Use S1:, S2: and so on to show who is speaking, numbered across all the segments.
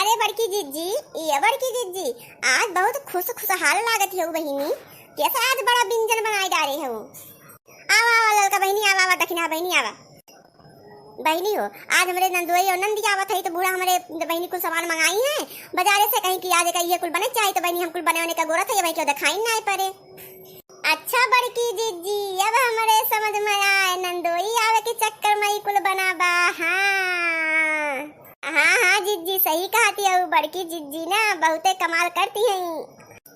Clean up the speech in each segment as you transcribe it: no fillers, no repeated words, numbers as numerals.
S1: अरे बड़की जिज्जी, ये बड़की जिज्जी, आज बहुत खुशहाल लागत है बहिनी। कैसा आज बड़ा व्यंजन बनाए डाले हो। आवा आवा ललका बहिनी, आवा आवा दक्षिणा बहिनी, आवा बहिनी हो। आज हमारे नंदोई और नंदी आवत है तो बूढ़ा हमारे बहिनी कुछ सामान मंगाई है बाजारे से, कहीं की आज का ये कुल बने चाहिए तो बहिनी हम कुल बनाने का गोरा था, ये भाई क्यों दिखाई ना पड़े। अच्छा बड़की जिज्जी, अब हमारे समझ में आए नंदोई आवे के चक्कर में कुल बनाबा। हाँ जिज्जी सही कहती है, बड़की जिज्जी ना बहुते कमाल करती है।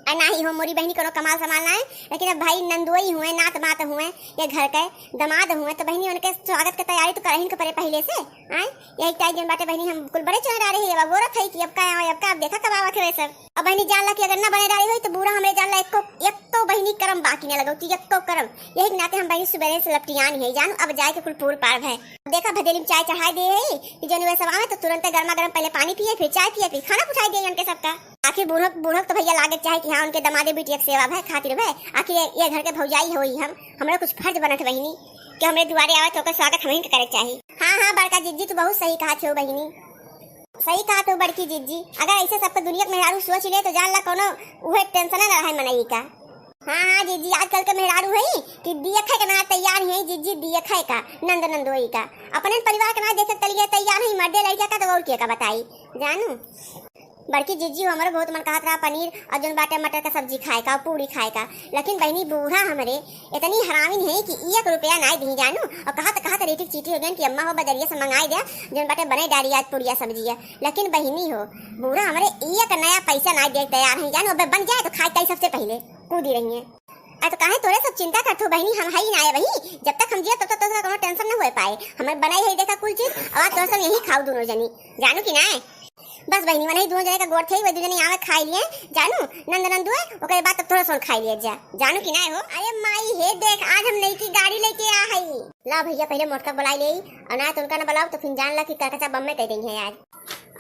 S1: नहीं हो मोरी बहनी कोनो कमाल संभाल ना है, लेकिन अब भाई नंदोई हुए, नात मात हुए, ये घर के दामाद हुए तो बहनी उनके स्वागत की तैयारी तो करहिन के पहले से। आए यही टाइम जन बाटे बहनी हम कुल बड़े चढ़ रहे हैं, अब गोरत है कि अब का अब का देखा कब आवत है सब। अब बहनी जान ला कि अगर ना बने डाली हुई तो बूढ़ा हमें जान ला एक तो बहनी करम बाकी न लगौती, एक तो करम यही नाते हम बहनी सुबह से लपटियान है जानू। अब जाए के कुल पूर पार है, देखा भदेली में चाय चढ़ाई दे है कि जन वे सब आवे तो तुरंत गर्मा गर्म पहले पानी पिए, फिर चाय पिए, फिर खाना उठाई दे उनके सबका। आखिर बूढ़क तो भैया लागे चाहे कि हाँ उनके दमादे बेटी एक सेवा है खातिर है। आखिर ये घर के भौजाई होई, हमरा कुछ फर्ज बनत बहिनी कि हमरे दुआरे आवे तो ओकर स्वागत हमही के करे चाहिए। हाँ बड़का जिज्जी तू बहुत सही कहा छो बहिनी, सही कहा तो बड़की जिज्जी। अगर ऐसे सबके दुनिया में मेहरारू सोच ले तो जान ला कोनो उहे टेंशन ना रहे मनई का। हाँ जिज्जी आजकल के मेहरारू है कि दिया खाए का ना तैयार है जिज्जी, दिया खाए का नंदोई का अपने परिवार के ना देखे तलिए तैयार नहीं, मर्दे लड़का का तो और क्या का बताई जानू। बड़की जिज्जी हमारे बहुत मन कहत रहा पनीर और जन बाटे मटर का सब्जी खाए का, पूरी खाए का, लेकिन बहनी बूढ़ा हमारे इतनी हरामी है कि 1 रुपया ना दी जानू। और कहत रेटी चीटी हो गई कि अम्मा हो बदरिया से मंगाई दे जन बाटे बने डाली आज पूरिया सब्जी है, लेकिन बहनी हो बूढ़ा हमारे 1 नया पैसा ना दे तैयार है जानू। अब बन जाए तो खाए कई सबसे पहले कूदी रही है। तो कहे तोरे सब चिंता करते बहनी, हम है ही ना वही, जब तक हम जिए तब तक तो कोनो टेंशन न हो पाए। हमें बनाई है देखा कुल चीज और तोरे सब यही खाओ दोनों जनी जानू कि ना। बस बहनी मन ही दोनों जने का गोड़ थे, दो जने आवे खाई लिए जानू नंदू ओकरे बाद तब थोड़ा सा खाई लिए जानू कि ना हो। अरे माई हे देख आज हम नई की गाड़ी लेके आ हई। ला भैया पहले मोटका बुलाई ले और ना तो उनका ना बुलाओ तो फिर जान ला कि कचा बम में कह देंगे आज।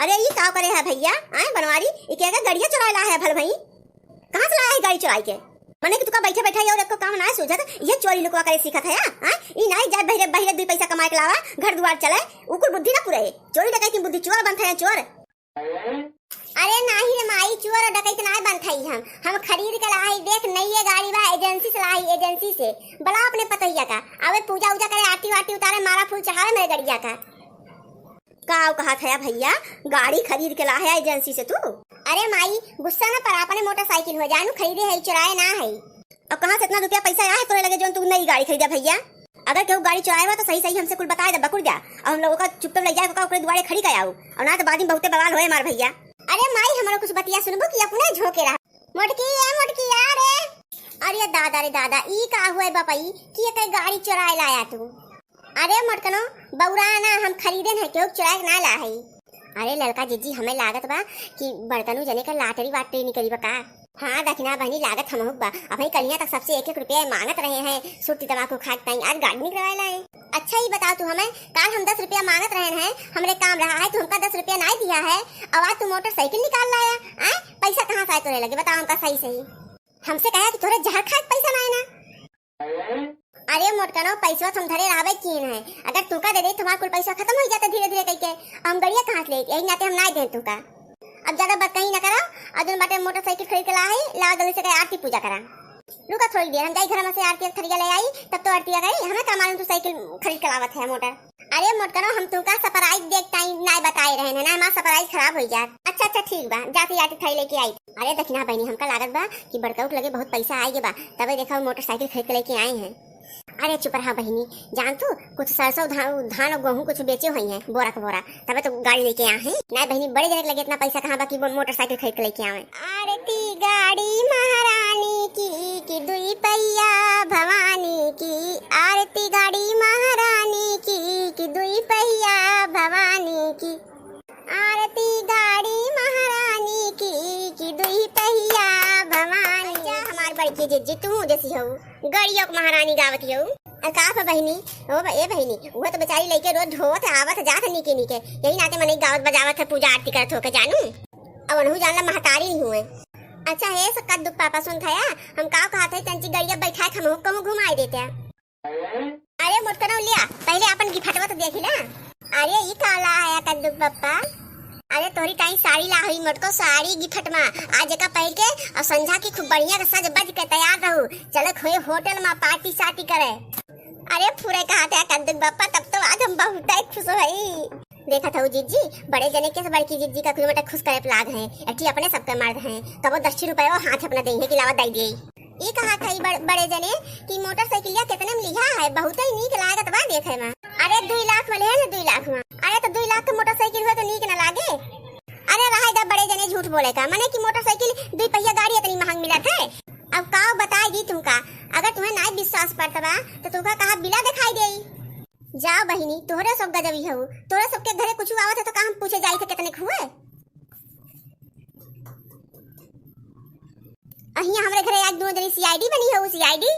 S1: अरे ये क्या करे है भैया आए बनवारी ये क्या गाड़ियां चुरा है भल भाई, कहां से लाया है गाड़ी चुराई के। मने कि तुका बैठे बैठा और एको काम ना सूझत, ये चोरी लुकवा करे सीखत है हां। ई नहीं जाए बहरे बहरे 2 पैसा कमा के लावा घर दुआर चले, ऊपर बुद्धि ना पुरे, चोरी डकैती बुद्धि चोर बनता है चोर। अरे नहीं रे माई चोर और डकैत ना बनता ही, हम खरीद के लाई देख नई ये गाड़ी बा एजेंसी से लाई, एजेंसी से बड़ा अपने पतैया का आवे पूजा उजा करे, आरती वाटी उतारे, माला फूल चढ़ावे मेरे गड़िया का। काव कहा था भैया गाड़ी खरीद के ला है एजेंसी से तू। अरे माई गुस्सा ना पर अपने मोटरसाइकिल हो जानू खरीदे है चुराए ना है। अब कहां से इतना रुपया पैसा आया है तोरे लगे जो तू नई गाड़ी खरीदा भैया। अगर केहू गाड़ी चुराएगा तो सही हमसे कुछ बताए दे बकुड़ जा और हम लोगों का चुपचाप ले जाए ओकरे दुआरे खड़ी कर आऊ और ना तो बाद में बहुते बवाल होए मार भैया। अरे माई हमरा कुछ बतिया सुनबो कि अपने झोके रहा मोटकी यार। अरे दादा ई का हुए बापाई कि एक गाड़ी चुराए लाया तू। अरे मोटकनो बौराना हम खरीदे है केहू चुराए ना ला है। अरे लड़का जिज्जी हमें लागत बा कि बड़कनू जने का लाटरी वाटरी निकली बा का। हाँ दक्षिणा बहनी लागत हम बा अब कलियां तक सबसे 1-1 रुपया मांगत रहे हैं सुर्ती तमाकू खाट ताई आज गाड़ी निकलवा लाए। अच्छा ही बताओ तू हमें काल हम 10 रुपया मांगत रहे हैं, हमरे काम रहा है तो हमका 10 रुपया नहीं दिया है, अब आज तू मोटरसाइकिल निकाल लाया आए पैसा कहाँ से आए तोरे लगे बताओ हमका सही हमसे कहा कि तोरे जहर खाए पैसा ना ना। अरे मोटकनो पैसा तुम धरे रहबे कीन है, अगर तुका दे दे तुम्हारा कुल पैसा खत्म हो जाता धीरे करके, हम गड़िया कहां से ले यही नाते हम ना दे तुका। अब ज्यादा बात कहीं ना करा अदन बाटे मोटरसाइकिल खरीद के ला है ला गले से आरती पूजा करा। रुका थोड़ी देर हम जाई घर में से आरती खरीद ले आई तब तो आरती गई हमें का मालूम तू साइकिल खरीद के लावत है मोटर। अरे मोटकनो हम तुका सरप्राइज देखता ही ना बताए रहे ना हमारा सरप्राइज खराब हो जात। अच्छा ठीक बा जाती आरती खरीद लेके आई। अरे दक्षिणा बहनी हमका लागत बा कि बड़काउट लगे बहुत पैसा आएगे बा तबे देखा मोटरसाइकिल खरीद के लेके आए हैं। अरे चुप रहा बहनी जान तू कुछ सरसों धान और गेहूं कुछ बेचे हुई हैं बोरा का बोरा तबे तो गाड़ी लेके आए हैं। नहीं बहनी बड़े जने लगे इतना पैसा कहाँ बाकी मोटरसाइकिल खरीद के लेके आए। आरती गाड़ी महारानी की 2 पैया भवानी की, आरती गाड़ी महारानी की 2 पैया भवानी की, आरती गाड़ी महारानी की 2 पैया भवानी। हमार बड़की जिज्जी तू जैसी हो गड़ियों महारानी गावती हो का बहनी ओ ए बहनी वो तो बेचारी लेके रोज ढोवत आवत जात नीके यही नाते मने गावत बजावत है पूजा आरती करत हो के जानू। अब अनहु जानला महतारी नहीं हुए। अच्छा है सब कद्दू पापा सुन था हम का कहत है तंची गड़िया बैठा हम कहूं घुमाई देते। अरे मोटकनो लिया पहले अपन गिफ्टवा तो देखी ना। अरे ई काला है कद्दू पापा अरे तोरी टाइम साड़ी ला हुई मोटको साड़ी गिफ्ट में आज का पहन के और संझा की खूब बढ़िया सज बज के तैयार रहू चले खोए होटल में पार्टी सार्टी करे। अरे फुरे कहा था कंदुक बापा तब तो आज हम बहुत खुश भई। देखा था जिज्जी बड़े जने के बड़की जिज्जी का किलोमीटर खुश करे प्लाग है एटी अपने सबके मर्द हैं तब वो 10 रुपए वो हाथ अपना देंगे कि लावा दई दे। ये कहा था बड़े जने कि मोटरसाइकिलिया कितने में लिया है बहुत ही नीक लागत बा देखे में। अरे 2 लाख में ले है 2 लाख में। अरे तो 2 लाख के मोटरसाइकिल हुआ तो नीक न लागे। अरे रहेगा बड़े जने झूठ बोले का माने कि मोटरसाइकिल 2 पहिया गाड़ी इतनी महंग मिला थे। अब का बताएगी तुमका अगर तुम्हें नहीं विश्वास पड़ता बा तो तुमका कहा बिला दिखाई देई। जाओ बहिनी तोहरे सब गजबी हो तोहरे सबके घरे कुछ आवत है तो हम पूछे जाई थे कितने हुए। अहिया हमरे घरे आज 2 जनी सीआईडी बनी हो सीआईडी।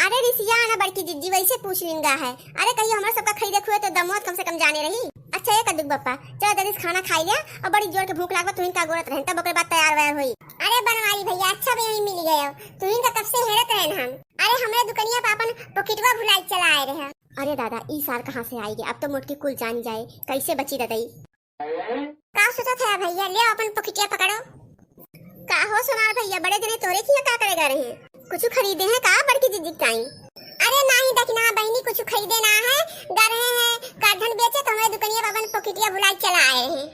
S1: अरे रिसिया ना बड़की जिज्जी वैसे पूछ लिंगा है। अरे कहियो हमरा सबका खरीदे खुए तो दमोत कम से कम जाने रही। अच्छा ये कद्दू बप्पा चल जल्दी खाना खाई लिया और बड़ी जोर के भूख लागबा तुहिन का गोरत रहन तब ओकरे बाद तैयार वैयार होई। अरे बनवारी भैया अच्छा भी यही मिल गयो तुहिन का कब से हेरत रहन हम। अरे हमरे दुकनिया पे अपन पॉकेटवा भुलाई चला आए रहे। अरे दादा ई साल कहां से आएगी अब तो मोटकी कुल जान जाए कैसे बची ददई। का सोचा था भैया ले अपन पॉकेटिया पकड़ो। का हो सोनार भैया बड़े जने तोरे किया का करेगा रहे कुछ खरीदे हैं का बड़की जिज्जी टाइम। अरे नहीं देखना बहनी कुछ खरीदे ना है डर रहे हैं कार्डन बेचे तो हमारे दुकानिया बाबन पॉकेटिया भुलाई चला आए हैं।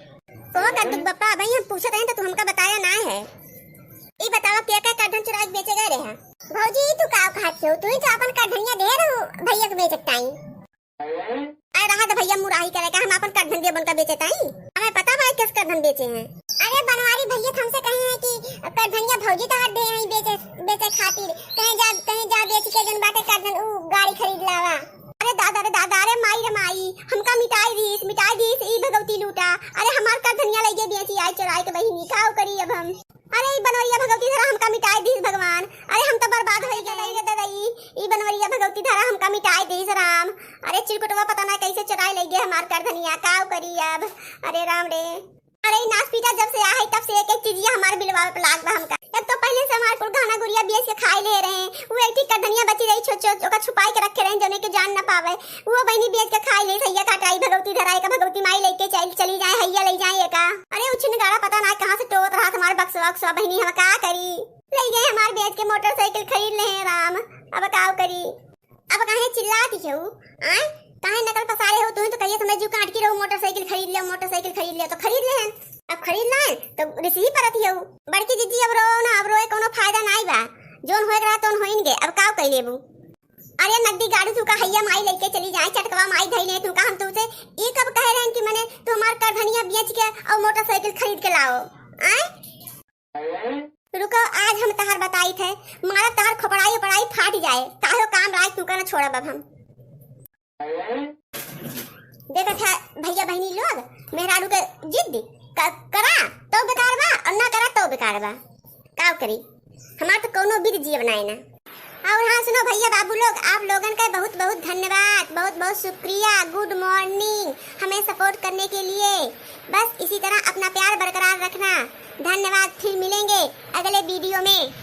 S1: तो कद्दू बप्पा भाई हम पूछते हैं तो तू हमका बताया ना है। ई बताओ क्या क्या कार्डन चुरा के बेचे गए रहे। भौजी तू का खात हो तू तो अपन कार्डनिया दे रहो भैया के बेचे टाइम। अरे रहा तो भैया मुराही करेगा हम अपन कार्डन दे बनका बेचे टाइम हमें पता भाई किस कार्डन बेचे हैं। अरे बनवारी भैया हमसे कहे हैं कि कार्डनिया भौजी तो दे हैं बेचे खातिर कहीं जा बेच के जन बाटे कार्डन ऊ गाड़ी खरीद लावा। अरे दादा अरे माई हमका मिटाई दीस ई भगवती लूटा। अरे हमार कार्डनिया लगे बेची आई चुराई के बहिनी का करी अब हम। अरे ई बनवरिया भगवती धरा हमका मिटाई दीस भगवान। अरे हम तो बर्बाद हो गए रे दादाई ई बनवरिया भगवती धरा हमका मिटाई दीस राम। अरे चिरकुटवा पता ना कैसे चुराई लगे हमार कार्डनिया का करी अब। अरे राम रे अरे नाच पीटा जब से आया तब से एक चीजिया हमारे बिलवा पे लाग बा हमका। अब तो पहले से हमारे कुल गाना गुड़िया बेच के खाई ले रहे हैं वो एक का धनिया बची रही छोट ओका छुपाई के रखे रहे जने के जान ना पावे वो बहनी बेच के खाई ले सैया काटाई भगवती धराई का भगवती माई लेके चली जाए हैया ले जाए का। अरे उछन गाड़ा पता ना कहां से टोत रहा हमारे बक्सवा बहनी हम का करी ले गए हमारे बेच के मोटरसाइकिल खरीद ले हैं राम। अब का करी अब काहे चिल्लाती हो आए काहे नकल पसारे हो तू तो कहिए समझ जू काट के रहो मोटरसाइकिल खरीद ले तो खरीद ले अब खरीद ले तो रिसीव परत हो बड़की जिज्जी अब रोए कोनो फायदा नहीं बा जोन होए रहा तोन होइन गे अब का कइ लेबू। अरे नगदी गाड़ी तू का हैया माई लेके चली जाए चटकवा माई धई ले तू का हम तुसे ये कब कह रहे हैं कि मैंने तू हमार कार्डनिया बेच के और मोटरसाइकिल खरीद के लाओ आए। रुको आज हम तहार बताई थे मारा तहार खोपड़ाई फाट जाए काहो काम राज तू का ना छोड़ा बब हम। देखा था भैया बहनी लोग मेहरारू के जिद करा तो बेकार बा और ना करा तो बेकार बा का करी हमार तो कोनो विधि जी बनाए ना। और हाँ सुनो भैया बाबू लोग आप लोगन का बहुत बहुत धन्यवाद बहुत शुक्रिया गुड मॉर्निंग हमें सपोर्ट करने के लिए। बस इसी तरह अपना प्यार बरकरार रखना। धन्यवाद फिर मिलेंगे अगले वीडियो में।